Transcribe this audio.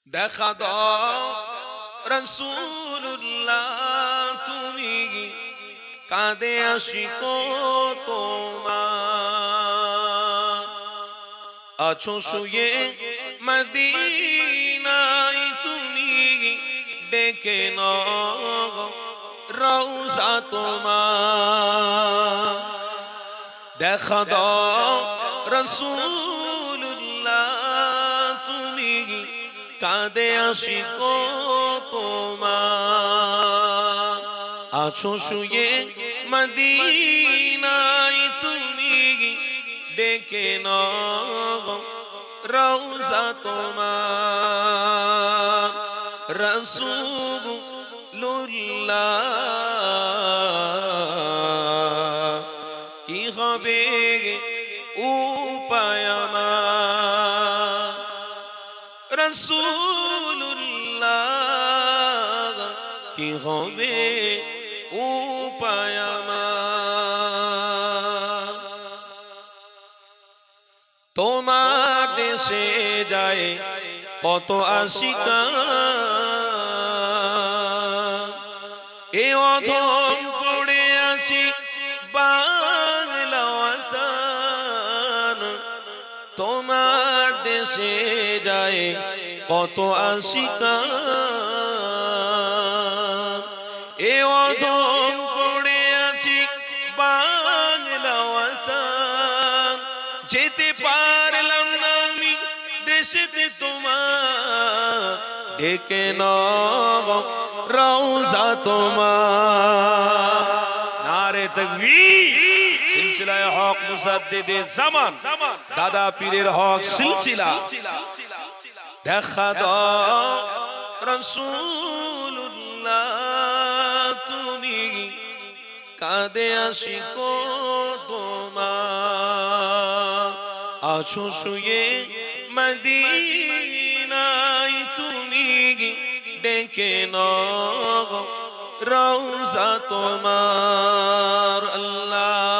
দেখা দাও রাসূলুল্লাহ তুমি কাঁদে আশিক তোমার আছো শুয়ে মদিনায় তুমি ডেকে নাও রওজা তোমার দেখা দাও রাসূলুল্লাহ তুমি কাঁদে আশিক তোমার আছো শুয়ে মদিনায় তুমি ডেকে নাও রওজা তোমার রাসূলুল্লাহ কি হবে উপায় আমার রাসূলুল্লাহ কি হবে উপায় আমার তোমার দেশে যায় কত আশিকা এ অধম পড়ে আছি বাংলা ওয়াতান তোমার দেশে যায় কত আশিকা এ অধম পড়ে আছি বাংলা ওয়াতান যেতে পারলাম না আমি দেশেতে তোমার ডেকে নাও রওজা তোমার নারে তাকবীর সিলসিলায়ে হক মুজাদ্দিদে জামান দাদা পীরের হক সিলসিলা দেখা দাও রাসূলুল্লাহ তুমি কাঁদে আশিক তোমার আছো শুয়ে মদিনায় তুমি ডেকে নাও রওজা তোমার আল্লাহ